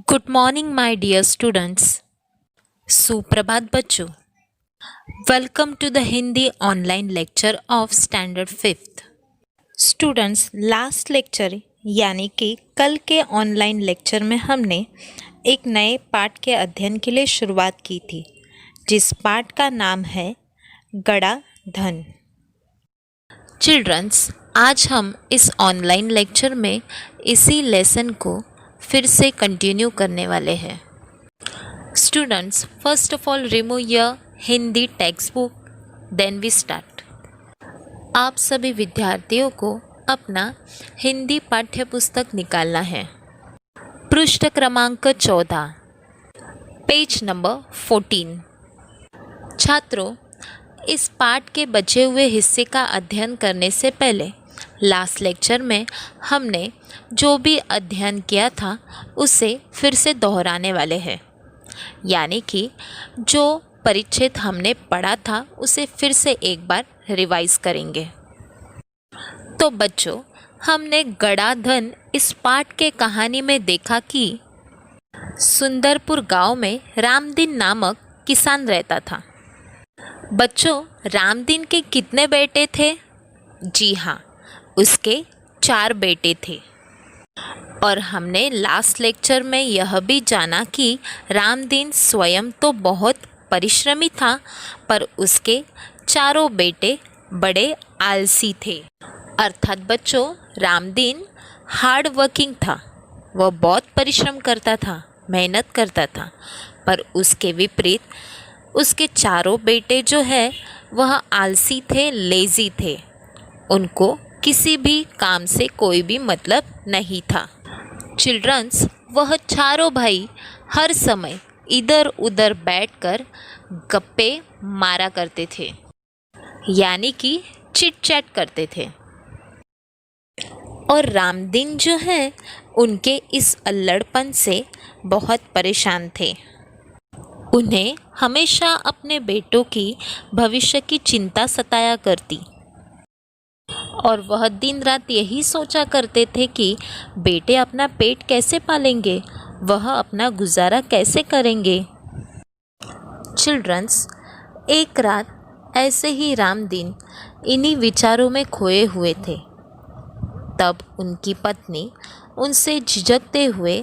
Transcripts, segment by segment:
Good morning my dear students. सुप्रभात बच्चों। Welcome to the Hindi online lecture of standard fifth. Students, last lecture यानी कि कल के ऑनलाइन लेक्चर में हमने एक नए पाठ के अध्ययन के लिए शुरुआत की थी, जिस पाठ का नाम है गड़ा धन। चिल्ड्रंस, आज हम इस ऑनलाइन लेक्चर में इसी लेसन को फिर से कंटिन्यू करने वाले हैं। Students, first of all remove your Hindi text book, then we start. आप सभी विद्यार्थियों को अपना हिंदी पाठ्य पुस्तक निकालना है। पृष्ठ क्रमांक 14, पेज नंबर 14। छात्रों, इस पाठ के बचे हुए हिस्से का अध्ययन करने से पहले लास्ट लेक्चर में हमने जो भी अध्ययन किया था उसे फिर से दोहराने वाले हैं, यानी कि जो परिच्छेद हमने पढ़ा था उसे फिर से एक बार रिवाइज करेंगे। तो बच्चों, हमने गड़ा धन इस पाठ के कहानी में देखा कि सुंदरपुर गांव में रामदीन नामक किसान रहता था। बच्चों, रामदीन के कितने बेटे थे? जी हाँ, उसके 4 बेटे थे। और हमने लास्ट लेक्चर में यह भी जाना कि रामदीन स्वयं तो बहुत परिश्रमी था, पर उसके चारों बेटे बड़े आलसी थे। अर्थात बच्चों, रामदीन हार्ड वर्किंग था, वह बहुत परिश्रम करता था, मेहनत करता था, पर उसके विपरीत उसके चारों बेटे जो है वह आलसी थे, लेज़ी थे। उनको किसी भी काम से कोई भी मतलब नहीं था। चिल्ड्रंस, वह चारों भाई हर समय इधर उधर बैठकर गप्पे मारा करते थे, यानी कि चिट चैट करते थे। और रामदीन जो है उनके इस अल्लड़पन से बहुत परेशान थे। उन्हें हमेशा अपने बेटों की भविष्य की चिंता सताया करती और वह दिन रात यही सोचा करते थे कि बेटे अपना पेट कैसे पालेंगे, वह अपना गुजारा कैसे करेंगे। चिल्ड्रंस, एक रात ऐसे ही रामदीन इन्हीं विचारों में खोए हुए थे। तब उनकी पत्नी उनसे झिझकते हुए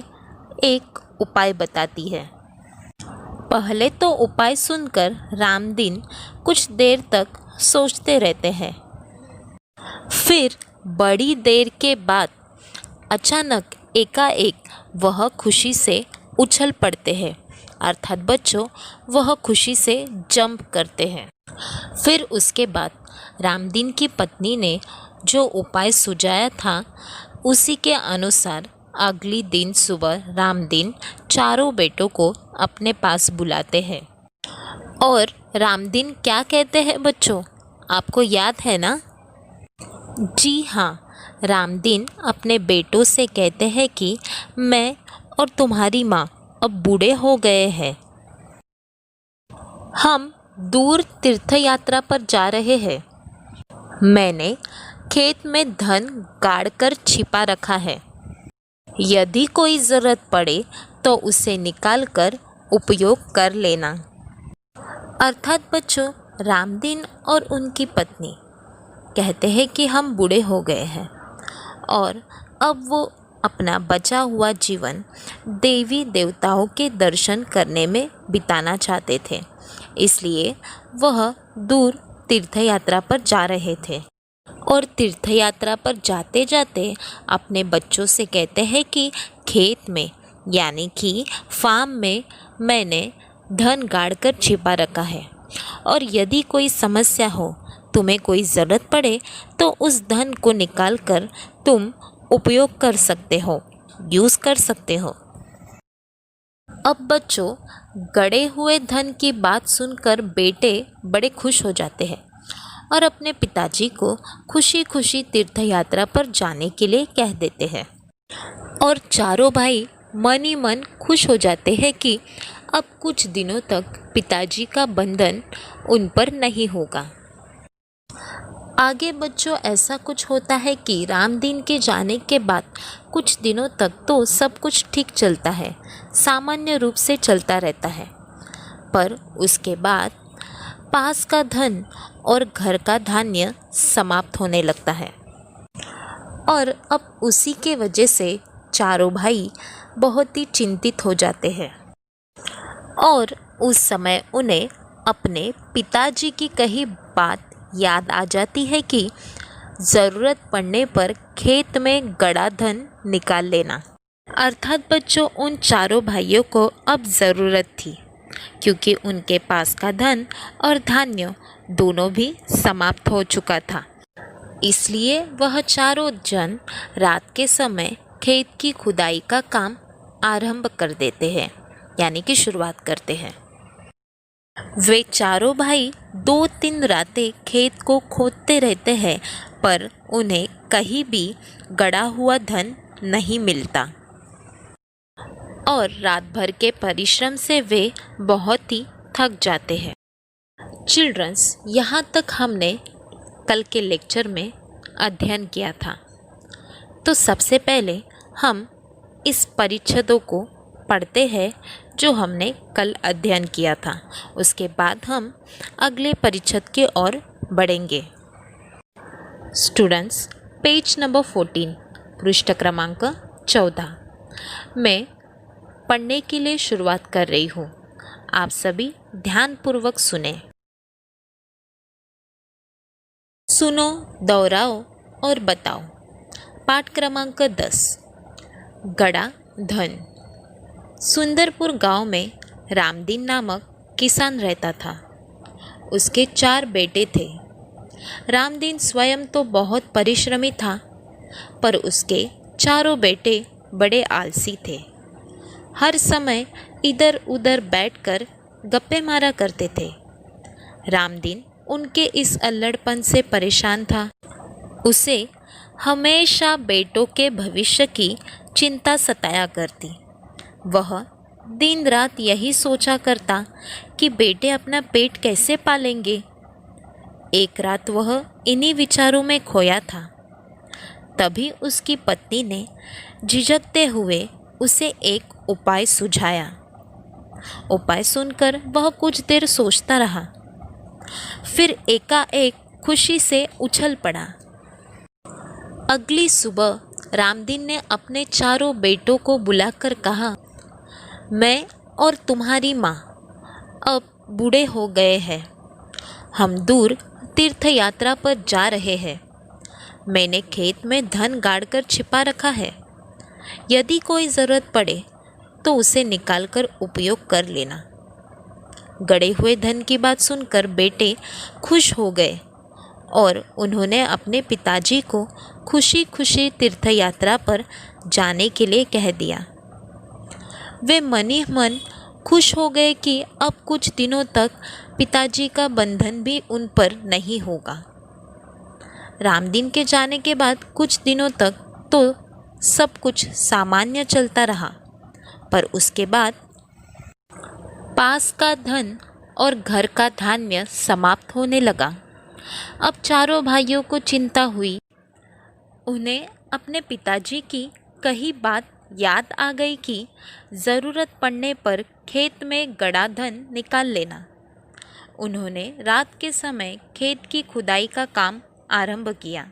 एक उपाय बताती है। पहले तो उपाय सुनकर रामदीन कुछ देर तक सोचते रहते हैं। फिर बड़ी देर के बाद अचानक एकाएक वह खुशी से उछल पड़ते हैं, अर्थात बच्चों वह खुशी से जंप करते हैं। फिर उसके बाद रामदीन की पत्नी ने जो उपाय सुझाया था उसी के अनुसार अगली दिन सुबह रामदीन चारों बेटों को अपने पास बुलाते हैं। और रामदीन क्या कहते हैं बच्चों, आपको याद है ना? जी हाँ, रामदीन अपने बेटों से कहते हैं कि मैं और तुम्हारी माँ अब बूढ़े हो गए हैं। हम दूर तीर्थ यात्रा पर जा रहे हैं। मैंने खेत में धन गाड़कर छिपा रखा है। यदि कोई ज़रूरत पड़े तो उसे निकाल कर उपयोग कर लेना। अर्थात बच्चों, रामदीन और उनकी पत्नी कहते हैं कि हम बूढ़े हो गए हैं और अब वो अपना बचा हुआ जीवन देवी देवताओं के दर्शन करने में बिताना चाहते थे, इसलिए वह दूर तीर्थ यात्रा पर जा रहे थे। और तीर्थ यात्रा पर जाते जाते अपने बच्चों से कहते हैं कि खेत में यानी कि फार्म में मैंने धन गाड़कर छिपा रखा है, और यदि कोई समस्या हो, तुम्हें कोई ज़रूरत पड़े तो उस धन को निकाल कर तुम उपयोग कर सकते हो, यूज़ कर सकते हो। अब बच्चों, गड़े हुए धन की बात सुनकर बेटे बड़े खुश हो जाते हैं और अपने पिताजी को खुशी खुशी तीर्थ यात्रा पर जाने के लिए कह देते हैं। और चारों भाई मन ही मन खुश हो जाते हैं कि अब कुछ दिनों तक पिताजी का बंधन उन पर नहीं होगा। आगे बच्चों ऐसा कुछ होता है कि रामदीन के जाने के बाद कुछ दिनों तक तो सब कुछ ठीक चलता है, सामान्य रूप से चलता रहता है। पर उसके बाद पास का धन और घर का धान्य समाप्त होने लगता है और अब उसी के वजह से चारों भाई बहुत ही चिंतित हो जाते हैं और उस समय उन्हें अपने पिताजी की कही बात याद आ जाती है कि ज़रूरत पड़ने पर खेत में गड़ा धन निकाल लेना। अर्थात बच्चों उन चारों भाइयों को अब ज़रूरत थी, क्योंकि उनके पास का धन और धान्य दोनों भी समाप्त हो चुका था। इसलिए वह चारों जन रात के समय खेत की खुदाई का काम आरंभ कर देते हैं, यानी कि शुरुआत करते हैं। वे चारों भाई 2-3 रातें खेत को खोदते रहते हैं, पर उन्हें कहीं भी गड़ा हुआ धन नहीं मिलता और रात भर के परिश्रम से वे बहुत ही थक जाते हैं। चिल्ड्रंस, यहाँ तक हमने कल के लेक्चर में अध्ययन किया था। तो सबसे पहले हम इस परिच्छेदों को पढ़ते हैं जो हमने कल अध्ययन किया था। उसके बाद हम अगले परिच्छेद की ओर बढ़ेंगे। स्टूडेंट्स, पेज नंबर 14, पृष्ठ क्रमांक 14 मैं पढ़ने के लिए शुरुआत कर रही हूँ। आप सभी ध्यानपूर्वक सुने। सुनो, दोहराओ और बताओ। पाठ क्रमांक 10, गड़ा धन। सुंदरपुर गांव में रामदीन नामक किसान रहता था। उसके 4 बेटे थे। रामदीन स्वयं तो बहुत परिश्रमी था, पर उसके चारों बेटे बड़े आलसी थे। हर समय इधर उधर बैठकर गप्पे मारा करते थे। रामदीन उनके इस अल्लड़पन से परेशान था। उसे हमेशा बेटों के भविष्य की चिंता सताया करती। वह दिन रात यही सोचा करता कि बेटे अपना पेट कैसे पालेंगे। एक रात वह इन्हीं विचारों में खोया था। तभी उसकी पत्नी ने झिझकते हुए उसे एक उपाय सुझाया। उपाय सुनकर वह कुछ देर सोचता रहा, फिर एकाएक खुशी से उछल पड़ा। अगली सुबह रामदीन ने अपने चारों बेटों को बुलाकर कहा, मैं और तुम्हारी माँ अब बूढ़े हो गए हैं। हम दूर तीर्थ यात्रा पर जा रहे हैं। मैंने खेत में धन गाड़कर छिपा रखा है। यदि कोई ज़रूरत पड़े तो उसे निकालकर उपयोग कर लेना। गड़े हुए धन की बात सुनकर बेटे खुश हो गए और उन्होंने अपने पिताजी को खुशी खुशी तीर्थ यात्रा पर जाने के लिए कह दिया। वे मन ही मन खुश हो गए कि अब कुछ दिनों तक पिताजी का बंधन भी उन पर नहीं होगा। रामदीन के जाने के बाद कुछ दिनों तक तो सब कुछ सामान्य चलता रहा, पर उसके बाद पास का धन और घर का धान्य समाप्त होने लगा। अब चारों भाइयों को चिंता हुई। उन्हें अपने पिताजी की कही बात याद आ गई कि ज़रूरत पड़ने पर खेत में गड़ा धन निकाल लेना। उन्होंने रात के समय खेत की खुदाई का काम आरंभ किया।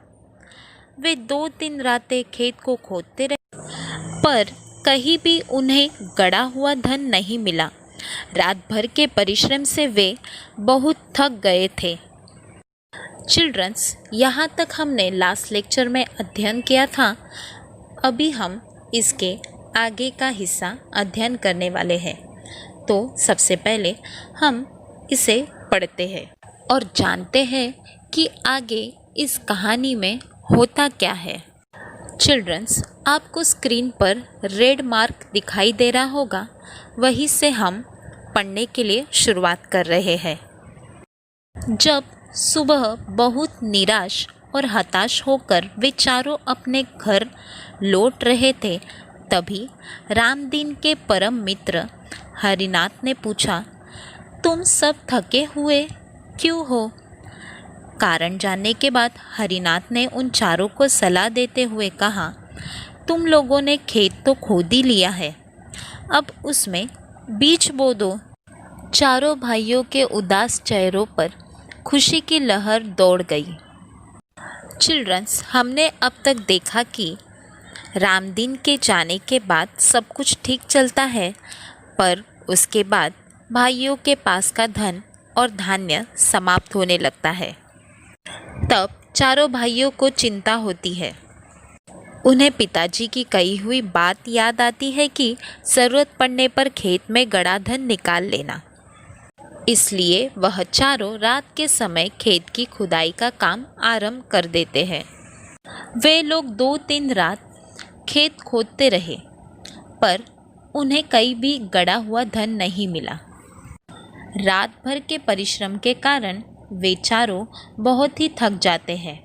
वे 2-3 रातें खेत को खोदते रहे, पर कहीं भी उन्हें गड़ा हुआ धन नहीं मिला। रात भर के परिश्रम से वे बहुत थक गए थे। चिल्ड्रंस, यहाँ तक हमने लास्ट लेक्चर में अध्ययन किया था। अभी हम इसके आगे का हिस्सा अध्ययन करने वाले हैं। तो सबसे पहले हम इसे पढ़ते हैं और जानते हैं कि आगे इस कहानी में होता क्या है। चिल्ड्रंस, आपको स्क्रीन पर रेड मार्क दिखाई दे रहा होगा, वहीं से हम पढ़ने के लिए शुरुआत कर रहे हैं। जब सुबह बहुत निराश और हताश होकर वे चारों अपने घर लौट रहे थे, तभी रामदीन के परम मित्र हरिनाथ ने पूछा, तुम सब थके हुए क्यों हो? कारण जानने के बाद हरिनाथ ने उन चारों को सलाह देते हुए कहा, तुम लोगों ने खेत तो खोद ही लिया है, अब उसमें बीज बो दो। चारों भाइयों के उदास चेहरों पर खुशी की लहर दौड़ गई। चिल्ड्रंस, हमने अब तक देखा कि रामदीन के जाने के बाद सब कुछ ठीक चलता है, पर उसके बाद भाइयों के पास का धन और धान्य समाप्त होने लगता है। तब चारों भाइयों को चिंता होती है। उन्हें पिताजी की कही हुई बात याद आती है कि ज़रूरत पड़ने पर खेत में गड़ा धन निकाल लेना। इसलिए वह चारों रात के समय खेत की खुदाई का काम आरंभ कर देते हैं। वे लोग 2-3 रात खेत खोदते रहे, पर उन्हें कहीं भी गड़ा हुआ धन नहीं मिला। रात भर के परिश्रम के कारण वे चारों बहुत ही थक जाते हैं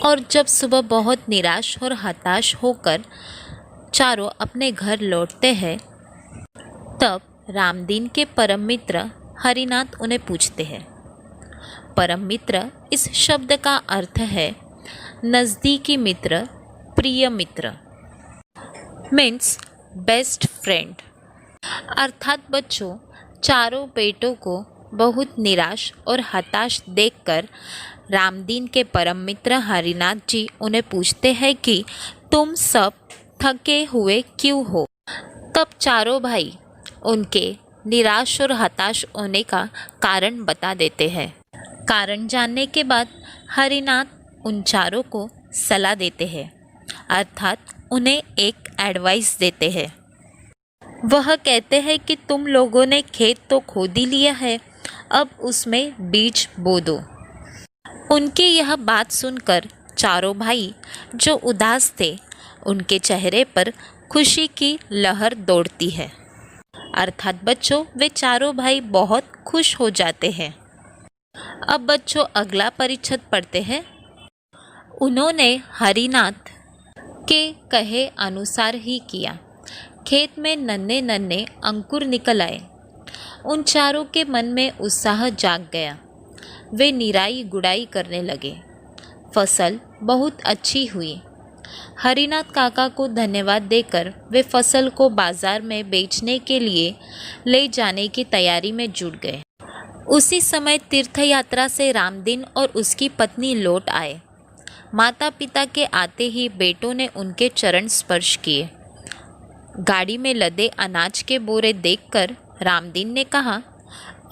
और जब सुबह बहुत निराश और हताश होकर चारों अपने घर लौटते हैं, तब रामदीन के परम मित्र हरिनाथ उन्हें पूछते हैं। परम मित्र इस शब्द का अर्थ है नज़दीकी मित्र, प्रिय मित्र, मीन्स बेस्ट फ्रेंड। अर्थात बच्चों, चारों बेटों को बहुत निराश और हताश देखकर रामदीन के परम मित्र हरिनाथ जी उन्हें पूछते हैं कि तुम सब थके हुए क्यों हो। तब चारों भाई उनके निराश और हताश होने का कारण बता देते हैं। कारण जानने के बाद हरिनाथ उन चारों को सलाह देते हैं, अर्थात उन्हें एक एडवाइस देते हैं। वह कहते हैं कि तुम लोगों ने खेत तो खोद ही लिया है, अब उसमें बीज बो दो। उनकी यह बात सुनकर चारों भाई जो उदास थे, उनके चेहरे पर खुशी की लहर दौड़ती है। अर्थात बच्चों, वे चारों भाई बहुत खुश हो जाते हैं। अब बच्चों अगला परिच्छेद पढ़ते हैं। उन्होंने हरिनाथ के कहे अनुसार ही किया। खेत में नन्हे नन्हे अंकुर निकल आए। उन चारों के मन में उत्साह जाग गया। वे निराई गुड़ाई करने लगे। फसल बहुत अच्छी हुई। हरिनाथ काका को धन्यवाद देकर वे फसल को बाजार में बेचने के लिए ले जाने की तैयारी में जुट गए। उसी समय तीर्थ यात्रा से रामदीन और उसकी पत्नी लौट आए। माता पिता के आते ही बेटों ने उनके चरण स्पर्श किए। गाड़ी में लदे अनाज के बोरे देखकर रामदीन ने कहा,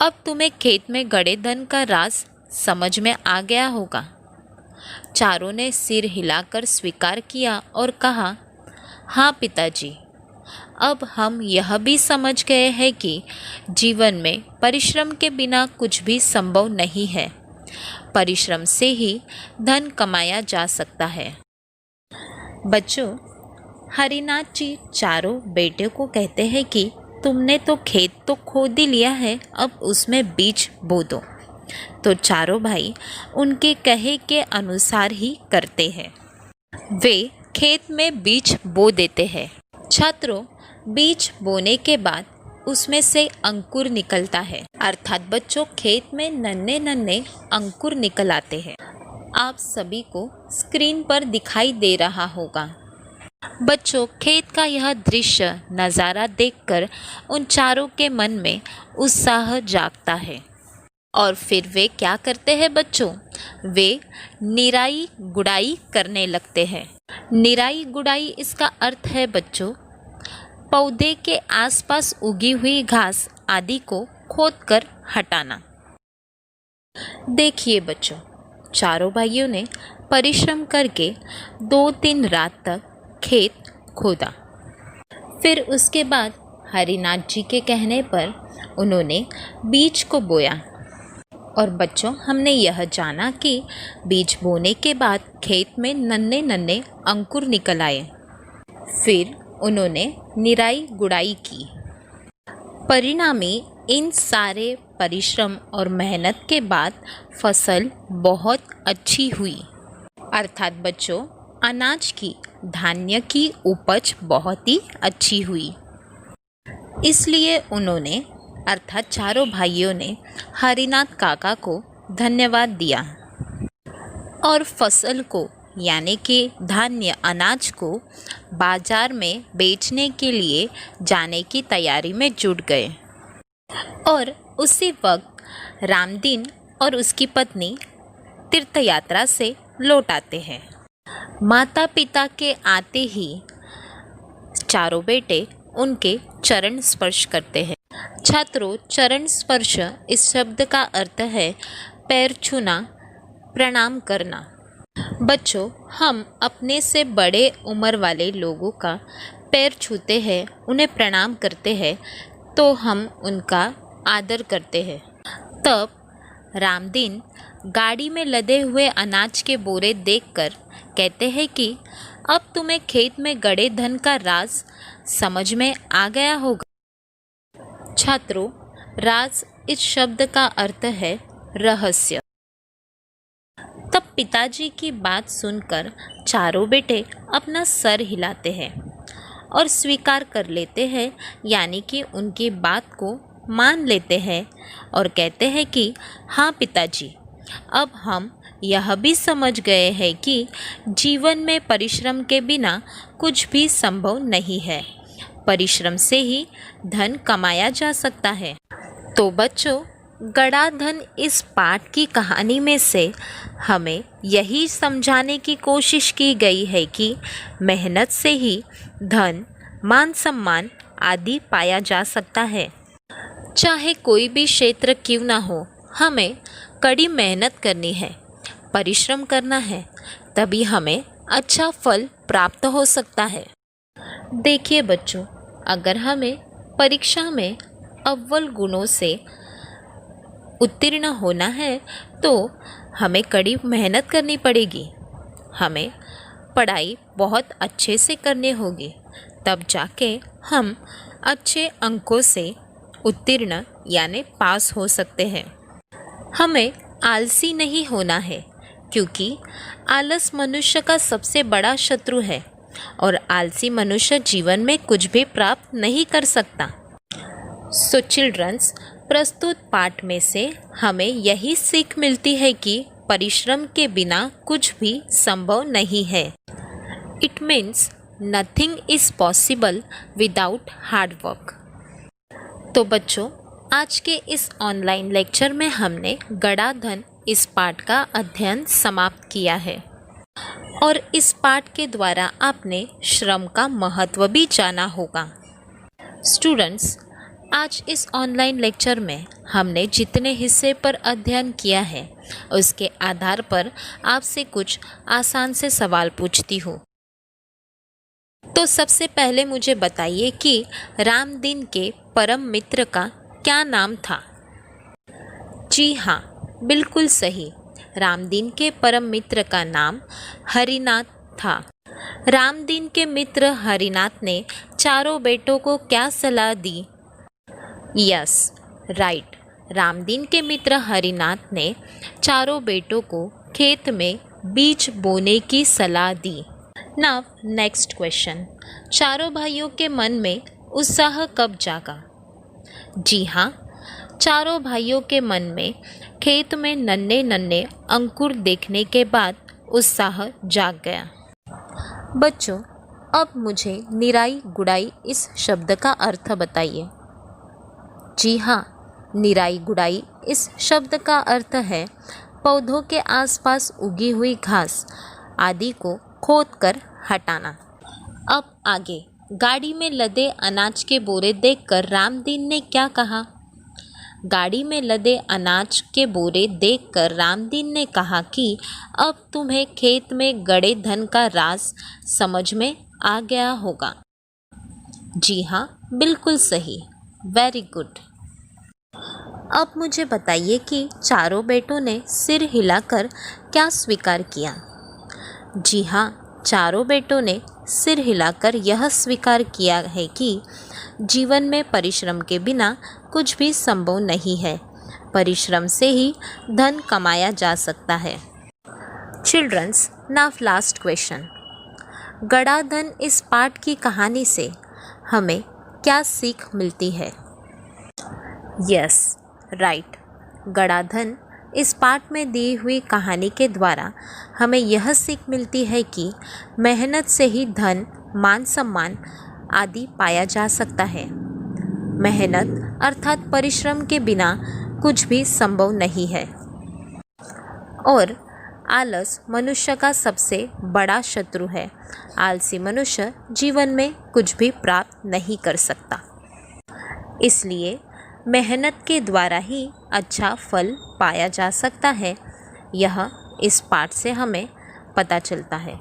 अब तुम्हें खेत में गड़े धन का राज समझ में आ गया होगा। चारों ने सिर हिलाकर स्वीकार किया और कहा, हाँ पिताजी, अब हम यह भी समझ गए हैं कि जीवन में परिश्रम के बिना कुछ भी संभव नहीं है। परिश्रम से ही धन कमाया जा सकता है। बच्चों, हरिनाथ जी चारों बेटे को कहते हैं कि तुमने तो खेत तो खोद ही लिया है, अब उसमें बीज बो दो। तो चारों भाई उनके कहे के अनुसार ही करते हैं। वे खेत में बीज बो देते हैं। छात्रों, बीज बोने के बाद उसमें से अंकुर निकलता है। अर्थात बच्चों, खेत में नन्हे नन्हे अंकुर निकल आते हैं। आप सभी को स्क्रीन पर दिखाई दे रहा होगा। बच्चों, खेत का यह दृश्य नज़ारा देखकर उन चारों के मन में उत्साह जागता है। और फिर वे क्या करते हैं बच्चों? वे निराई गुड़ाई करने लगते हैं। निराई गुड़ाई इसका अर्थ है बच्चों, पौधे के आसपास उगी हुई घास आदि को खोदकर हटाना। देखिए बच्चों, चारों भाइयों ने परिश्रम करके 2-3 रात तक खेत खोदा। फिर उसके बाद हरिनाथ जी के कहने पर उन्होंने बीज को बोया। और बच्चों, हमने यह जाना कि बीज बोने के बाद खेत में नन्हे नन्हे अंकुर निकल आए। फिर उन्होंने निराई गुड़ाई की। परिणामी इन सारे परिश्रम और मेहनत के बाद फसल बहुत अच्छी हुई। अर्थात बच्चों, अनाज की, धान्य की उपज बहुत ही अच्छी हुई। इसलिए उन्होंने, अर्थात चारों भाइयों ने हरिनाथ काका को धन्यवाद दिया और फसल को यानी कि धान्य अनाज को बाजार में बेचने के लिए जाने की तैयारी में जुट गए। और उसी वक्त रामदीन और उसकी पत्नी तीर्थ यात्रा से लौट आते हैं। माता पिता के आते ही चारों बेटे उनके चरण स्पर्श करते हैं। छात्रों, चरण स्पर्श इस शब्द का अर्थ है पैर छूना, प्रणाम करना। बच्चों, हम अपने से बड़े उम्र वाले लोगों का पैर छूते हैं, उन्हें प्रणाम करते हैं, तो हम उनका आदर करते हैं। तब रामदीन गाड़ी में लदे हुए अनाज के बोरे देखकर कहते हैं कि अब तुम्हें खेत में गड़े धन का राज समझ में आ गया होगा। छात्रों, राज इस शब्द का अर्थ है रहस्य। तब पिताजी की बात सुनकर चारों बेटे अपना सर हिलाते हैं और स्वीकार कर लेते हैं, यानी कि उनकी बात को मान लेते हैं और कहते हैं कि हाँ पिताजी, अब हम यह भी समझ गए हैं कि जीवन में परिश्रम के बिना कुछ भी संभव नहीं है। परिश्रम से ही धन कमाया जा सकता है। तो बच्चों, गड़ा धन इस पाठ की कहानी में से हमें यही समझाने की कोशिश की गई है कि मेहनत से ही धन, मान सम्मान आदि पाया जा सकता है। चाहे कोई भी क्षेत्र क्यों ना हो, हमें कड़ी मेहनत करनी है, परिश्रम करना है, तभी हमें अच्छा फल प्राप्त हो सकता है। देखिए बच्चों, अगर हमें परीक्षा में अव्वल गुणों से उत्तीर्ण होना है तो हमें कड़ी मेहनत करनी पड़ेगी। हमें पढ़ाई बहुत अच्छे से करनी होगी, तब जाके हम अच्छे अंकों से उत्तीर्ण यानी पास हो सकते हैं। हमें आलसी नहीं होना है, क्योंकि आलस मनुष्य का सबसे बड़ा शत्रु है और आलसी मनुष्य जीवन में कुछ भी प्राप्त नहीं कर सकता। सो चिल्ड्रंस, प्रस्तुत पाठ में से हमें यही सीख मिलती है कि परिश्रम के बिना कुछ भी संभव नहीं है। It means nothing is possible without hard work. तो बच्चों, आज के इस ऑनलाइन लेक्चर में हमने गड़ा धन इस पाठ का अध्ययन समाप्त किया है और इस पाठ के द्वारा आपने श्रम का महत्व भी जाना होगा। स्टूडेंट्स, आज इस ऑनलाइन लेक्चर में हमने जितने हिस्से पर अध्ययन किया है उसके आधार पर आपसे कुछ आसान से सवाल पूछती हूँ। तो सबसे पहले मुझे बताइए कि रामदीन के परम मित्र का क्या नाम था? जी हाँ, बिल्कुल सही। रामदीन के परम मित्र का नाम हरिनाथ था। रामदीन के मित्र हरिनाथ ने चारों बेटों को क्या सलाह दी? Yes, right. रामदीन के मित्र हरिनाथ ने चारों बेटों को खेत में बीज बोने की सलाह दी। नाउ नेक्स्ट क्वेश्चन, चारों भाइयों के मन में उत्साह कब जागा? जी हाँ, चारों भाइयों के मन में खेत में नन्हे नन्हे अंकुर देखने के बाद उत्साह जाग गया। बच्चों, अब मुझे निराई गुड़ाई इस शब्द का अर्थ बताइए। जी हाँ, निराई गुड़ाई इस शब्द का अर्थ है पौधों के आसपास उगी हुई घास आदि को खोदकर हटाना। अब आगे, गाड़ी में लदे अनाज के बोरे देखकर रामदीन ने क्या कहा? गाड़ी में लदे अनाज के बोरे देखकर रामदीन ने कहा कि अब तुम्हें खेत में गड़े धन का राज समझ में आ गया होगा। जी हाँ, बिल्कुल सही, वेरी गुड। अब मुझे बताइए कि चारों बेटों ने सिर हिलाकर क्या स्वीकार किया? जी हाँ, चारों बेटों ने सिर हिलाकर यह स्वीकार किया है कि जीवन में परिश्रम के बिना कुछ भी संभव नहीं है। परिश्रम से ही धन कमाया जा सकता है। चिल्ड्रंस, नाउ लास्ट क्वेश्चन, गड़ा धन इस पाठ की कहानी से हमें क्या सीख मिलती है? Yes, right. गड़ा धन इस पाठ में दी हुई कहानी के द्वारा हमें यह सीख मिलती है कि मेहनत से ही धन, मान सम्मान आदि पाया जा सकता है। मेहनत अर्थात परिश्रम के बिना कुछ भी संभव नहीं है और आलस मनुष्य का सबसे बड़ा शत्रु है। आलसी मनुष्य जीवन में कुछ भी प्राप्त नहीं कर सकता। इसलिए मेहनत के द्वारा ही अच्छा फल पाया जा सकता है, यह इस पाठ से हमें पता चलता है।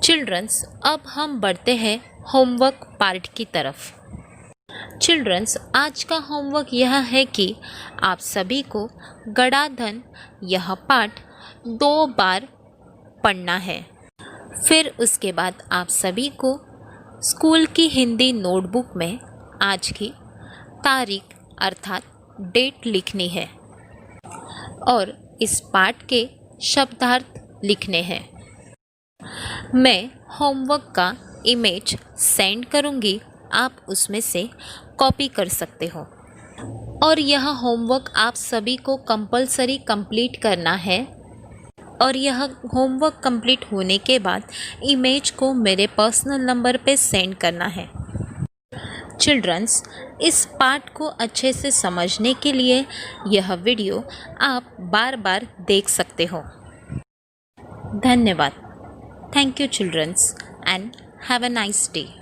चिल्ड्रंस, अब हम बढ़ते हैं होमवर्क पार्ट की तरफ। चिल्ड्रंस, आज का होमवर्क यह है कि आप सभी को गड़ा धन यह पाठ 2 बार पढ़ना है। फिर उसके बाद आप सभी को स्कूल की हिंदी नोटबुक में आज की तारीख अर्थात डेट लिखनी है और इस पाठ के शब्दार्थ लिखने हैं। मैं होमवर्क का इमेज सेंड करूंगी, आप उसमें से कॉपी कर सकते हो और यह होमवर्क आप सभी को कंपलसरी कंप्लीट करना है और यह होमवर्क कंप्लीट होने के बाद इमेज को मेरे पर्सनल नंबर पे सेंड करना है। चिल्ड्रंस, इस पाठ को अच्छे से समझने के लिए यह वीडियो आप बार बार देख सकते हो। धन्यवाद। Thank you childrens and have a nice day.